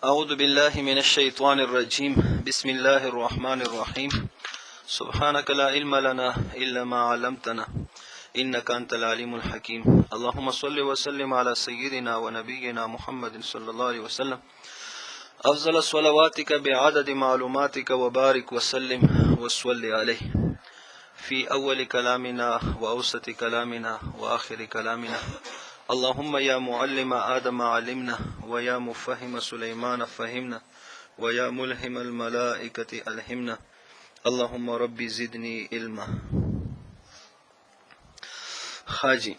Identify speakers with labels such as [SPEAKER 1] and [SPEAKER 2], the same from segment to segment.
[SPEAKER 1] أعوذ بالله من الشيطان الرجيم. بسم الله الرحمن الرحيم. سبحانك لا علم لنا إلا ما علمتنا إنك أنت العليم الحكيم. اللهم صل وسلم على سيدنا ونبينا محمد صلى الله عليه وسلم أفضل صلواتك بعدد معلوماتك وبارك وسلم وصل عليه في أول كلامنا وأوسط كلامنا وآخر كلامنا. اللهم يا معلم آدم علمنا ويا مفهم سليمان فهمنا ويا ملهم الملائكة ألهمنا. اللهم ربي زدني علما. خاجي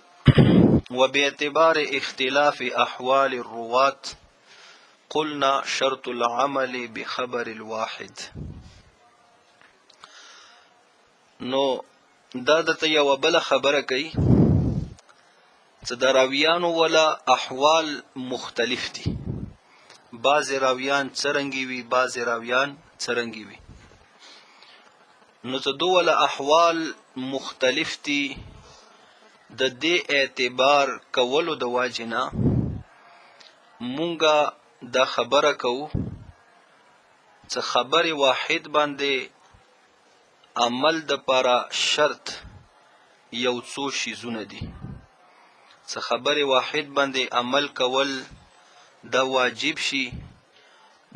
[SPEAKER 1] وباعتبار اختلاف أحوال الرواة قلنا شرط العمل بخبر الواحد. نو دا دته یو بل خبره کوي چې د راویانو ولا احوال مختلف دي. بعض راویان څرنګي وي، بعض راویان څرنګي وي. نو چې دو ولا احوال مختلف دي، د دې اعتبار کولو د واجنه مونږه دا خبره کوو چې خبر واحد باندې عمل د پاره شرط یو څو شیزونه دي. څه خبر واحد باندې عمل کول دا واجب شي،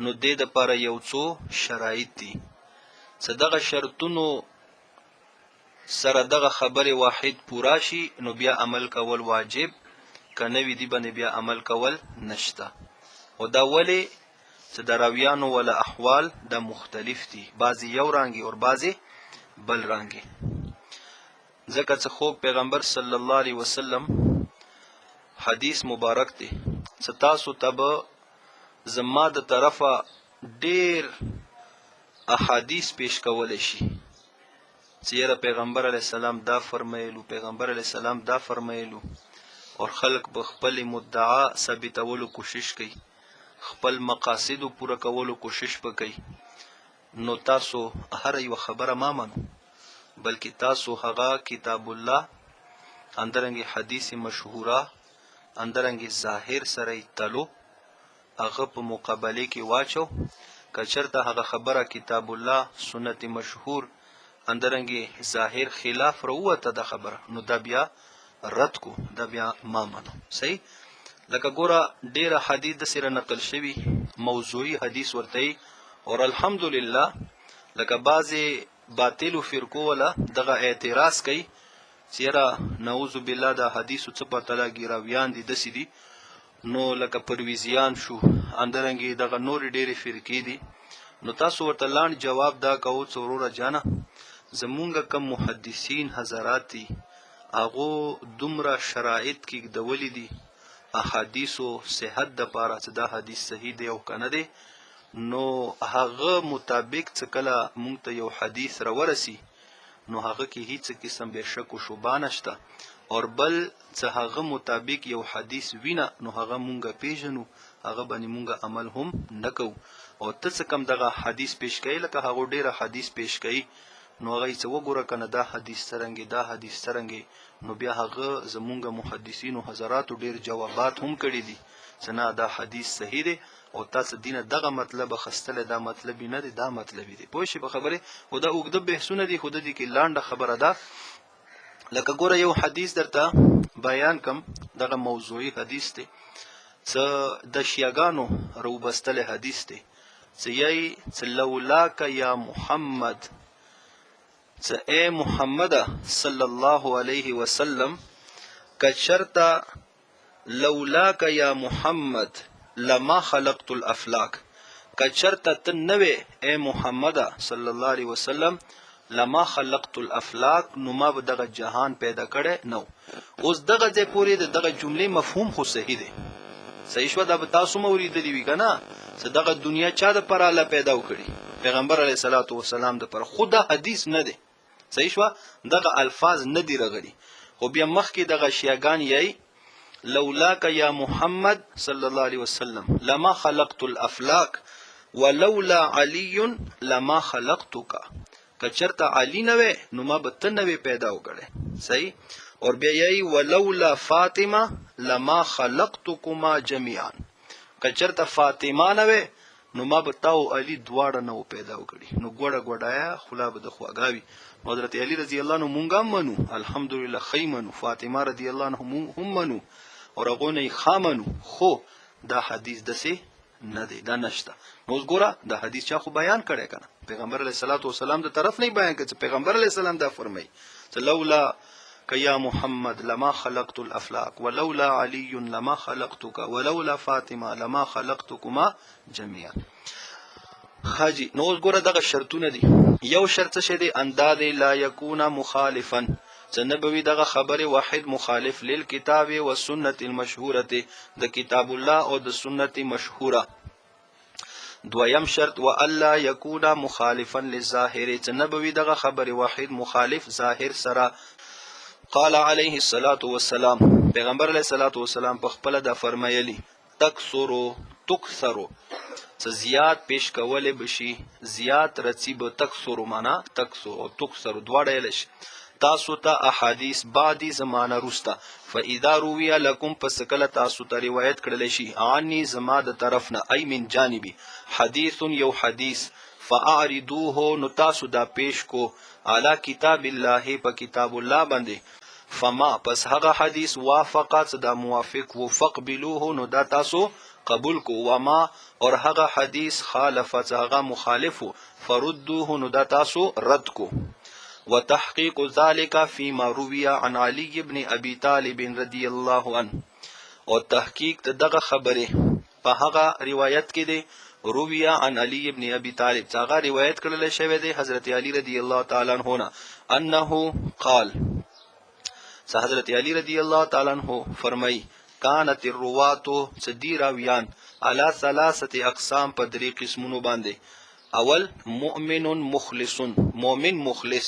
[SPEAKER 1] نو د دې لپاره یو څو شرایط دي. څه دغه شرطونو سره دغه خبر واحد پورا شي نو بیا عمل کول واجب، کنه وی دی باندې بیا عمل کول نشته. او دا ولی چې د راویانو ولا احوال دا مختلف دي، بعضی یو رنګي او بعضی بل رنګي. ځکه چې خو پیغمبر صلی الله علیه وسلم حدیث مبارک دی چې تاسو ته زما د طرفه ډیر احادیث پیش کول شي چې پیغمبر علیه السلام دا فرمایلو، پیغمبر علیه السلام دا فرمایلو، او خلق به خپل مدعا ثابتولو کوشش کوي، خپل مقاصد پوره کولو کوشش وکړي. نو تاسو هر یو خبره ما منو، بلکې تاسو هغه کتاب الله اندرنګ حدیث مشهوره اندرنګ ظاهر سره تلو هغه په مقابله کې واچو. کچرته هغه خبره کتاب الله سنت مشهور اندرنګ ظاهر خلاف وروته د خبره، نو دا بیا رد کو، دا بیا ما منو. صحیح؟ لکه ګوره ډیره حدیث د سره نقل شوی موضوعی حدیث ورته، اور الحمدلله لکه بعضی باطل فرقو ولا دغه اعتراض کوي چې نعوذ بالله دا حدیث څه په تلاګي راویان دي دسی دي. نو لکه پرویزیان شو اندرنګي دغه نور ډېری فرقې دي. نو تاسو ورته لاند جواب دا کوو چې وروره جانا زمونږ کم محدثین حضرات دي هغه دومره شرایط کې د ولی دي احادیثو صحت د پاره چې دا حدیث صحیح دی او کنه دی. نو هغه مطابق څه کله مونږ ته یو حدیث را ورسی نو هغه کې هیڅ قسم به شک او شبهه نشته، او بل څه هغه مطابق یو حدیث وینا نو هغه مونږه پیژنو، هغه باندې مونږه عمل هم نکو. او ته څه کم دغه حدیث پیش کړي لکه هغه ډیره حدیث پیش کړي نو هغه څه وګوره کنه دا حدیث څرنګي دا حدیث څرنګي، نو بیا هغه زمونږه محدثین او حضرات ډیر جوابات هم کړي دي چې نه دا حدیث صحیح دی او تاسو دینه دغه مطلب خستله، دا مطلب نه دی، دا مطلب دی. پوه شئ په خبره؟ او دا اوږده بحثونه دي، خو د دې کې لانډه خبره ده. لکه ګوره یو حدیث درته بیان کم، دغه موضوعی حدیث دی چې د شیعاګانو روبستله حدیث دی چې یی چې لولاک یا محمد، چې اے محمد صلی الله علیه وسلم کچرتا لولاک یا محمد لما خلقت الافلاک، کچرتا تنوی اے محمد صلی الله علیه وسلم لما خلقت الافلاک، نو ما به دغه جهان پیدا کړي نو. اوس دغه ځای پورې دغه جملې مفهوم خو صحیح دی، صحیح شو؟ دا به تاسو موریدلی وی کنه چې دغه دنیا چا د پر الله پیدا وکړي، پیغمبر علیه الصلاۃ والسلام د پر خدا حدیث نه دی، صحیح شو؟ دغه الفاظ نه دی رغړي. خو بیا مخکې دغه شیعاګان یی لولاک یا محمد صلی الله علیه وسلم لما خلقت الافلاک ولولا علی لما خلقتک، کچرتا علی نوے نو ما به ته نوې پیدا وکړې. صحیح؟ اور بیا یی ولولا فاطمه لما خلقتکما جميعا، که چېرته فاطمه نه وې نو ما به تا او علي دواړه نه و پیدا وکړي نو ګوډه ګوډایه خوله به د خواږه وي. حضرت علي رضی الله عنه مونږ هم منو، الحمدلله ښه منو، فاطمه رضی الله عنه هم منو او هغو نه یې ښه منو، خو دا حدیث داسې نه دی، دا نشته. نو اوس ګوره دا حدیث چا خو بیان کړی که نه، پیغمبر علیه الصلاة والسلام د طرف نه بیان کړی چې پیغمبر علیه السلام دا فرمایي چې لولا که یا محمد لما خلقت الافلاک ولولا علی لما خلقتک ولولا فاطمه لما خلقتکما جميعا. حاجی نو اوس ګوره دغه شرطونه دي. یو شرط څه دی؟ انداد لا یکون مخالفا، چې نه به وي دغه خبرې واحد مخالف للکتاب و سنت المشهوره، د کتاب الله او د سنت مشهوره. دویم شرط و الله یکون مخالفا للظاهر، چې نه به وي دغه خبرې واحد مخالف ظاهر سره. قال علیه الصلاة والسلام، پیغمبر علیه الصلاة والسلام په خپله دا فرمایلی تکثرو څه زیات پیش کولی بشي، زیات رڅي به تکثرو معنا تکثر او تکثرو دواړه یلی شي تاسو ته احادیث بعدی زمانه روسته. فاذا رویه لکم، پس کله تاسو ته روایت کړلی شي عنی زما د طرف نه، ای من جانبی، حدیث یو حدیث، فاعرضوه نو تاسو دا پیش کو علی کتاب الله په کتاب الله باندې، فما پس هغه حدیث وافقات دا موافق و فقبلوه نو دا تاسو قبول کو، وما اور هغه حدیث خالفت هغه مخالفو فردوه نو دا تاسو رد کو. وتحقیق ذلك فيما روي عن علي بن ابي طالب رضی الله عنه، او تحقیق دغه خبره په هغه روایت کې دی روي عن علي بن ابي طالب، هغه روایت کړل شوی دی حضرت علی رضی الله تعالی عنہ نه، انه قال، حضرت علی رضی الله تعالی عنہ فرمای کانت الرواتو صدی راویان علی ثلاثه اقسام په درې قسمونو باندې. اول مؤمن مخلص، مؤمن مخلص،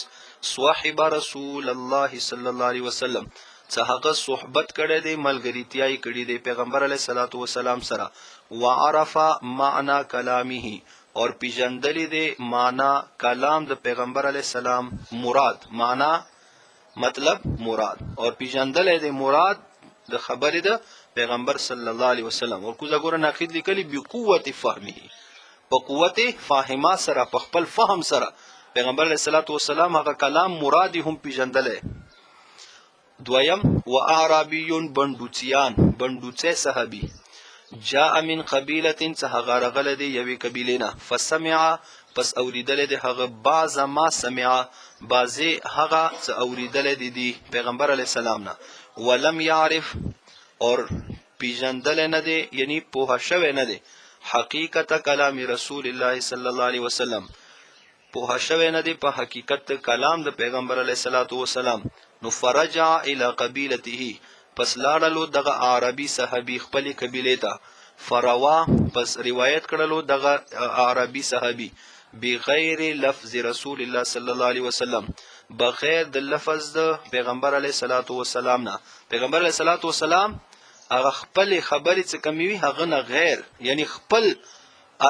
[SPEAKER 1] صاحب رسول الله صلی الله علیه وسلم، څه هغه صحبت کړی دی ملګریتیای کړی دی پیغمبر علیه الصلاة والسلام سره، وعرف معنی کلامه اور پیژندلی دی معنا کلام د پیغمبر علیه السلام، مراد معنا مطلب مراد، اور پیژندلی دی مراد د خبرې د پیغمبر صلی الله علیه وسلم. اور کوزه ګوره ناقید لیکلی بقوت فهمه، په قوت فاهمه سره په خپل فهم سره پیغمبر علیه الصلاة والسلام هغه کلام مرادی هم پیژندلی. دویم و اعرابی بندوچیان، بندوچی صحابی، جاء من قبیلة څه هغه راغلی دی یوې قبیلې نه، فسمع پس اوریدلی دی هغه بعض ما سمع، بعضې هغه څه اوریدلی دی پیغمبر علیه السلام نه، ولم یعرف اور پیژندلی نه دی یعنی پوهه شوی نه دی حقیقت کلام رسول الله صلی الله علیه وسلم، پوهه شوی نه دی په حقیقت کلام د پیغمبر علیه الصلاة والسلام. نو فرجع الى قبیلته پس لاړلو دغه عربي صحابي خپل قبیلې ته، فروا پس روایت کړلو دغه عربي صحابي بغیر لفظ رسول الله صلی الله علیه وسلم، بغیر د لفظ د پیغمبر علیه الصلاة والسلام نه. پیغمبر علیه الصلاة والسلام هغه خپل خبرې څه کمی وي هغه نه غیر یعنی خپل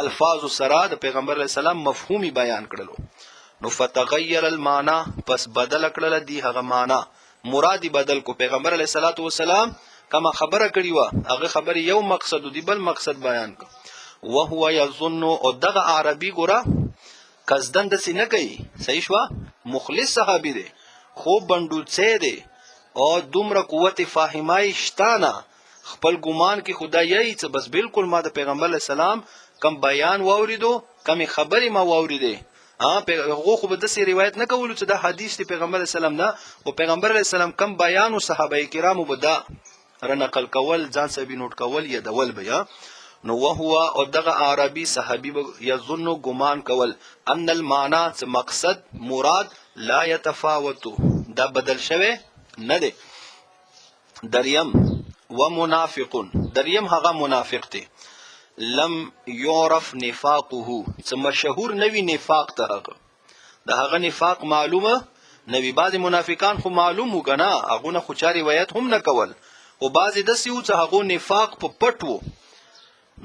[SPEAKER 1] الفاظ سره د پیغمبر علیه السلام مفهومی بیان کړلو. نو فتغیر المعنی پس بدل کړل دی هغه معنی، مرادی بدل کو. پیغمبر علیه الصلاة والسلام کما خبره کړی و هغه خبره یو مقصد دی بل مقصد بیان کو. وهو یظن، او دغه عربي ګوره قصدن داسې نه کوي، صحیح شوه، مخلص صحابي دی خو بندوڅی دی او دومره قوت فاهمه شته نه، خپل ګمان کې خدایي څه بس بالکل ما د پیغمبر علیه السلام کم بیان واوریدو کمی خبرې ما واوریدې، هغه خو به داسې روایت نه کولو چې دا حدیث دی پیغمبر علیه السلام نه، او پیغمبر علیه السلام کم بیان و صحابه کرامو به دا رنقل کول ځان سبي نوٹ کول یادول به یا. نو وهو او دغه عربي صحابي یظن ګمان کول ان المعنى څه مقصد مراد لا يتفاوت دا بدل شوی نه دی. دریم و منافق، دریم هغه منافق دی لم يعرف نفاقه څه مشهور نوی نفاق ته هغه د هغه نفاق معلومه نوی. بعض منافقان خو معلوم وکنه هغه نه خو چا روایت هم نه کول، او بعض داسې و چې هغه نفاق په پټ وو،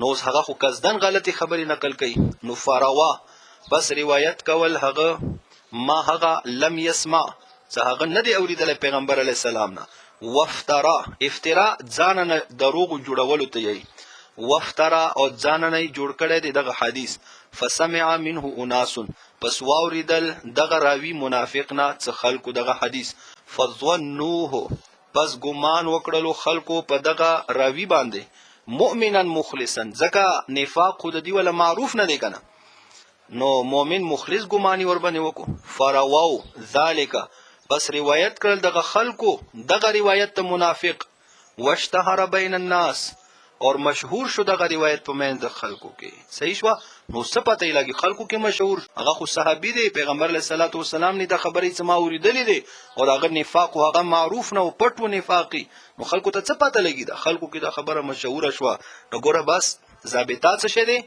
[SPEAKER 1] نو هغه خو قصدن غلطی خبرې نقل کوي. نو فروا بس روایت کول هغه ما هغه لم يسمع څه هغه نه دی اوریدلی پیغمبر علیه السلام نه. وافترا، افترا ځان نه دروغ جوړولو ته یی، وفترا او ځاننه جوړ کړی دی دغه حدیث فسمع منه اناس پس واوریدل دغه راوی منافق نه څه خلکو دغه حدیث فظنوه پس ګمان وکړلو خلکو په دغه راوی باندې مؤمنا مخلصا ځکه نفاق خود دی ولا معروف نه دی کنه نو مؤمن مخلص ګمانی ور باندې وکړو فراو ذالک پس روایت کړل دغه خلکو دغه روایت ته منافق واشتهر بین الناس اور مشهور شو دغه روایت په منځ د خلکو کې صحیح شو نو څه پته لګي خلکو کې مشهور هغه خو صحابي دی پیغمبر علیه الصلاۃ والسلام نه د خبرې سما اوریدلې دي او هغه نفاق او هغه معروف نه او پټ و نفاقي نو خلکو ته څه پته لګي دا خلکو کې دا خبره مشهوره شو نو ګوره بس ضابطات څه شه دي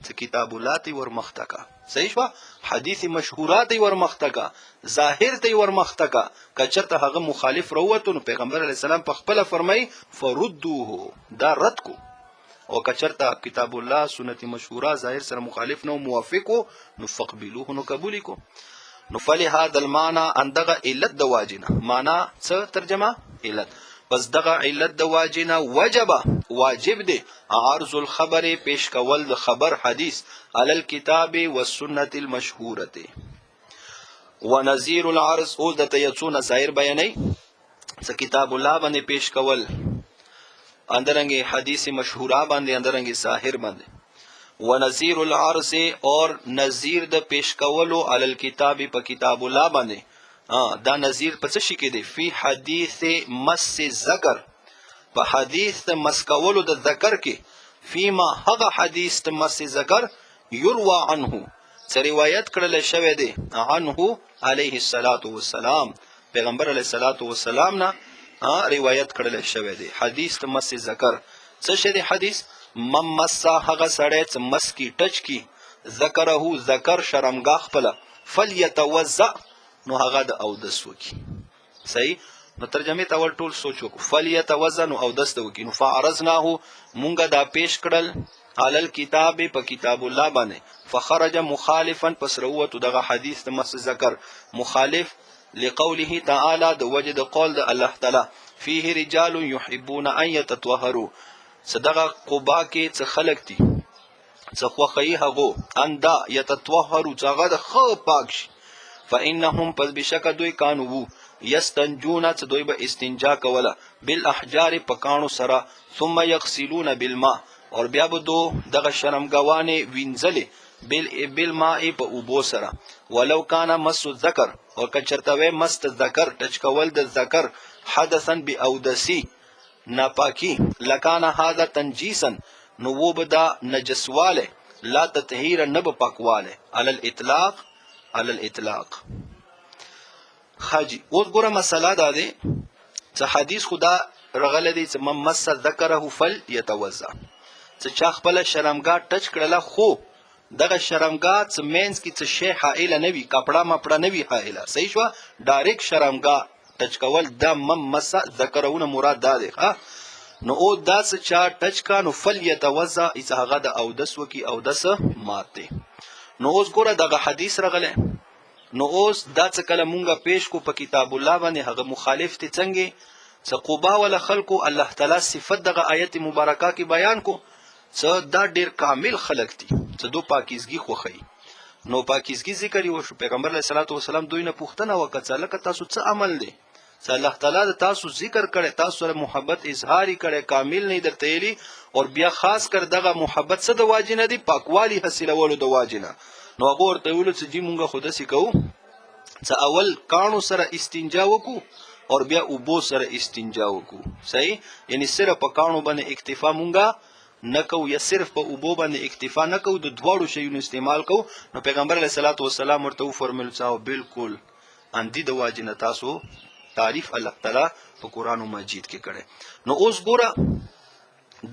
[SPEAKER 1] چې کتاب الله تی ورمختکا صحیح شو حدیث مشهورات تی ورمختکا ظاهر تی ورمختکا کچرته هغه مخالف روته نو پیغمبر علیه السلام په خپل فرمای فردوه دا رد کو او کچرته کتاب الله سنت مشهوره ظاهر سره مخالف نو موافقو نو فقبلوه نو قبول کو نو فلهذا المعنى اندغه علت د واجنه معنا څه ترجمه علت پس دغه علت د واجنه واجب دی عرض الخبر پیش کول د خبر حدیث علی الكتاب والسنه المشهوره ونظیر العرض او د تیڅون ظاهر بیانای څه کتاب الله باندې پیش کول اندرنګ حدیث مشهوره باندې اندرنګ ظاهر باندې ونظیر العرض اور نظیر د پیش کولو علی الكتاب په کتاب الله باندې دا نظیر په څه شي کې دی فی حدیث مس ذکر په حدیث د مس کولو د ذکر کې فیما هغه حدیث د مس ذکر یروى عنه څه روایت کړل شوی دی عنه علیه الصلاۃ والسلام پیغمبر علیه الصلاۃ والسلام نه روایت کړل شوی دی حدیث د مس ذکر څه شی دی حدیث مس هغه سړی چې مس کی ټچ کی ذکره ذکر شرمګاه خپل فلیتوضا نو هغه د اودس وکي صحیح نو ترجمه ته ول ټول سوچ وکړو فلیتوضا نو اودس وکي نو فعرضناه مونږه دا پیش کړل علی الكتاب په کتاب الله باندې فخرج مخالفا پس روته دغه حدیث د مس ذکر مخالف لقوله تعالی د وجد قول د الله تعالی فيه رجال يحبون ان يتطهروا صدقه قبا کې څه خلق دي څه خوخی هغه اندا يتطهروا څنګه د خو پاک شي فانهم پس بشک دوی کانو یستنجون څه دوی به استنجا کوله بالاحجار پکانو سره ثم يغسلون بالماء اور بیا به دو دغه شرمګوانې وینځلې بالماء په اوبو سره ولو کان مس الذکر او کچرتوي مست ذکر ټچ کول د ذکر حدثا باودسی ناپاکی لکان هذا تنجیسا نو و بدا نجسواله لا تطهیر نب پاکواله علی الاطلاق حاجی اوس ګوره مسله دا دی چې حدیث خدا رغله دی چې مس ذکره فل یتوضا چې چا خپل شرمګا ټچ کړله خو دغه شرمګا چې مینس کی څه شی حائل نه وي کپڑا مپړه نه وي حائل صحیح شو ډایرکټ شرمګا ټچ کول د مس ذکرونه مراد ده ها نو او دا څه چا ټچ کا نو فل یتوضا اذا هغه د اودس وکي اودس ماته نو اوس ګوره دغه حدیث رغله نو اوس دا څه کله مونږه پیش کو په کتاب الله باندې هغه مخالف ته څنګه څه قبا ولا خلقو الله تعالی صفت دغه آیت مبارکه کې بیان کو څه دا ډیر کامل خلق دي څه دو پاکیزګي خوخی نو پاکیزګي ذکر یو شو پیغمبر علیه الصلاۃ والسلام دوی نه پوښتنه وکړه لکه تاسو څه عمل دي څه الله تعالی تاسو ذکر کړي تاسو سره محبت اظهاری کړي کامل نه درته ویلي او بیا خاص کر دغه محبت څه د واجنه دي پاکوالی حاصلولو د واجنه نو هغه ورته ویل چې جی مونږه خود سې کوو چې اول کانو سره استنجا وکړو اور بیا اوبو سره استنجا وکړو صحیح یعنی صرف په کانو باندې اکتفا مونږه نکو یا صرف په اوبو باندې اکتفا نکو د دواړو شیونو استعمال کو نو پیغمبر علیه الصلاۃ والسلام ورته فرمایل چې بالکل اندی د واجنه تاسو تعریف الله تعالی په قران مجید کې کړي نو اوس ګوره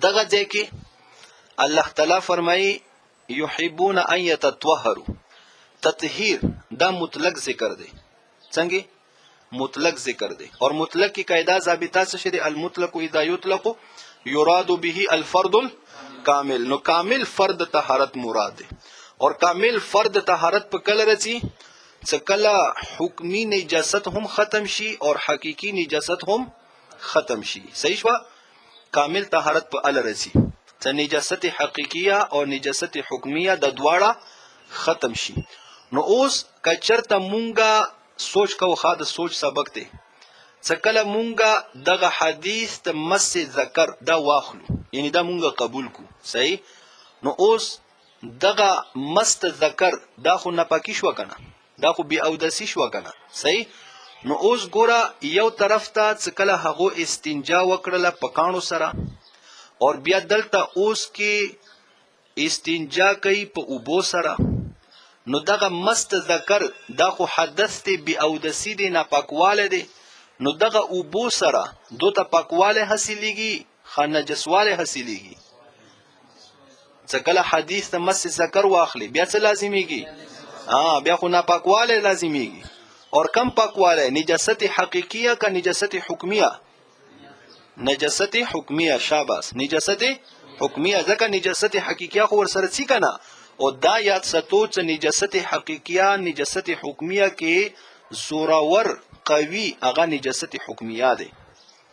[SPEAKER 1] دغه ځای کې الله تعالی فرمایي يحبون ان يتطهروا تطهیر دا مطلق ذکر دی څنګه مطلق ذکر دی اور مطلق کی قاعده ضابطه څه دی المطلق اذا يطلق يراد به الفرد الكامل نو کامل فرد طهارت مراد دی اور کامل فرد طهارت په کله رسی څه کله حکمی نجاست هم ختم شي اور حقیقی نجاست هم ختم شي صحیح شو کامل طهارت په ال رسی څه نجاست حقیقیه او نجاست حکمیه د دواړه ختم شي. نو اوس که چرته مونږه سوچ کوو، ښه د سوچ سبق دی، څه کله مونږه دغه حدیث د مس ذکر دا واخلو، یعنی دا مونږه قبول کو، صحیح. نو اوس دغه مس ذکر دا خو نپاکی شو کنه، دا خو بی اودسی شو کنه، صحیح. نو اوس ګوره یو طرف ته څه کله هغو استنجا وکړله په کاڼو سره، اور بیا دلته اوس کې استنجا کوي په اوبو سره، نو دغه مست ذکر دا خو حدث دی، بی اودسی دی، ناپاکواله دی. نو دغه اوبو سره دو ته پاکواله حاصلیږي، خا نجسواله حاصلیږي. څه کله حدیث ته مس ذکر واخلي بیا څه لازمیږي؟ بیا خو ناپاکواله لازمیږي. اور کم پاکواله؟ نجاست حقیقیه که نجاست حکمیه؟ نجاست حکمیه. شاباس، نجاست حکمیه. ځکه نجاست حقیقیه خو ورسره څه کنه، او دا یاد ساتو چې نجاست حقیقیه نجاست حکمیه کې زورور قوي هغه نجاست حکمیه دی،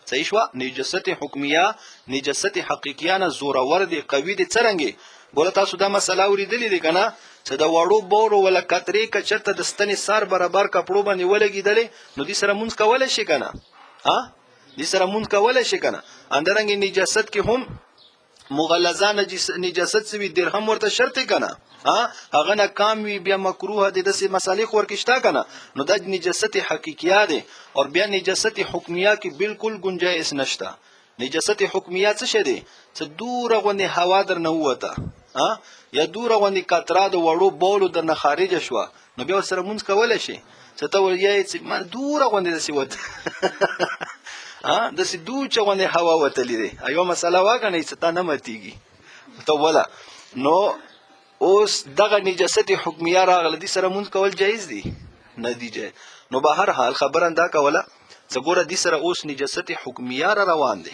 [SPEAKER 1] صحیح شو. نجاست حکمیه نجاست حقیقیه نه زورور دی، قوي دی. څرنګه ګوره تاسو دا مسله اوریدلې دی کنه چې د وړو بورو ولا کترې کچرته د ستنې سار برابر کپړو باندې ولګیدلې، نو دې سره مونږ کولای شي کنه، دې سره مونږ کولای شي کنه. اندرنګ نجاست کې هم مغلظه نجاست سوي درهم ورته شرط کنه، هغه نه کام وی بیا مکروه دي، داسې مسالې خور کېشته کنه. نو دا نجاست حقیقیه ده. اور بیا نجاست حکمیه کې بالکل گنجائش نشته. نجاست حکمیه څه شه دي؟ چې دوره غونې هوا در نه وته، یا دوره غونې قطره د وړو بولو در نه خارج شو، نو بیا سره مونږ کولای شي چې ته وایې چې ما دوره غونې داسې وته داسې دوچه غونې هوا وتلی دی، یو مسله واکنئ چې تا نه ماتیږي ته وله. نو اوس دغه نجاست حکمیه راغله، دې سره مونږ کول جایز دي؟ نه دی جایز. نو به هر حال خبره دا کوله چې ګوره دې سره اوس نجاست حکمیه را روان دی،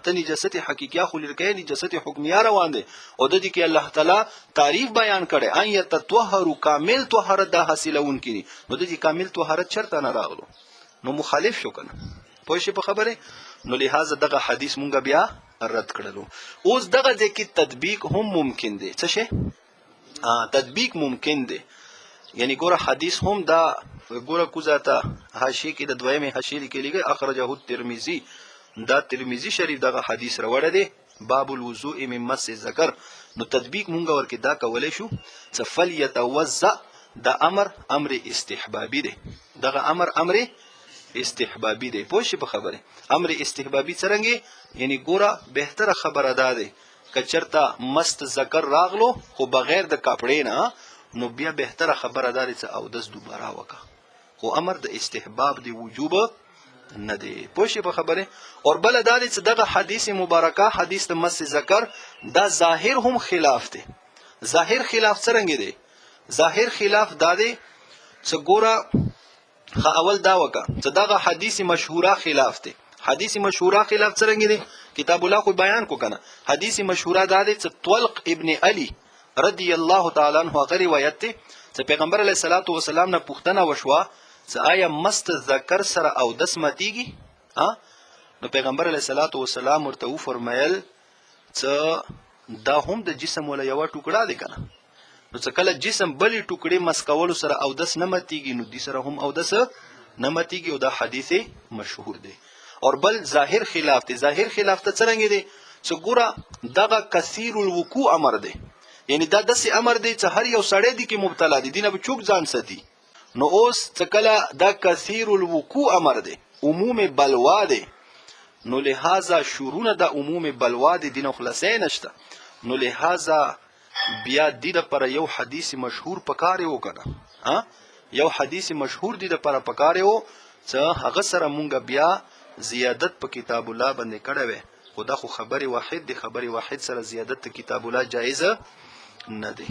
[SPEAKER 1] ته نجاست حقیقیه خو لرې کوې، نجاست حکمیه روان دی. او د دې کې الله تعالی تعریف بیان کړی، ان یتطهروا، کامل طهارت دا حاصلونکي دي. نو د دې کامل طهارت چرته نه راغلو، نو مخالف شو کنه، پوه شئ په خبره. نو لہذا دغه حدیث مونږ بیا رد کړلو. اوس دغه ځکه تطبیق هم ممکن دی. څه شي؟ تطبیق ممکن دی. یعنی ګوره حدیث هم دا ګوره کوزاته حاشیه کې د دویمه حاشیه لیکلي اخرجه الترمذی، دا ترمذی شریف دغه حدیث راوړی دی، باب الوضوء من مس الذکر. نو تطبیق مونږ ورکې دا کولای شو چې فلیتوضأ، دا امر استحبابي دی. دغه امر استحبابي دی، پوه شئ په خبره. امر استحبابي څرنګه؟ یعنی ګوره بهتره خبره ده دی که چرته مست ذکر راغلو خو بغیر د کپړې نه، نو بیا بهتره خبره ده چې اودس دوباره وکړه، خو امر د استحباب دی، وجوب نه دی، پوه شئ په خبره. اور بل دا دی چې دغه حدیث مبارکه حدیث د مس ذکر دا ظاهر هم خلاف دی. ظاهر خلاف څرنګه دی؟ ظاهر خلاف دا دی چې ګوره اول دا وکا چې دغه حدیث مشهوره خلاف دی. حدیث مشهوره خلاف څرنګه دی؟ کتاب الله خو بیان کو کنه. حدیث مشهوره دا دی چې طلق ابن علی رضی الله تعالی عنہ هغه روایت دی چې پیغمبر علیه الصلاۃ والسلام نه پوښتنه وشوه چې آیا مست ذکر سره او دس ماتیږي؟ نو پیغمبر علیه الصلاۃ والسلام ورته وفرمایل چې دا هم د جسم ولا یو ټوکړه دی کنه. نو څه کله جسم بلی ټوکړې مسکولو سره او دس نه ماتیږي، نو دې سره هم او دس نه ماتیږي، او دا حدیث مشهور دی. اور بل ظاهر خلاف دی. ظاهر خلاف ته څرنګه دی چې ګوره دغه کثیر الوقوع امر دی، یعنی دا داسې امر دی چې هر یو سړی دی کې مبتلا دی، دینه به چوک ځان ساتي. نو اوس څه کله دا کثیر الوقوع امر دی، عموم بلوا دی، نو لہذا شورونه د عموم بلوا دی، دینه خلاصې نشته. نو لہذا بیا دې لپاره یو حدیث مشهور پکاره وکړه، یو حدیث مشهور دې لپاره پکاره و چې هغه سره مونږ بیا زیادت په کتاب الله باندې کړه وې. خدا خو خبر واحد دی، خبر واحد سره زیادت کتاب الله جایز نه دی.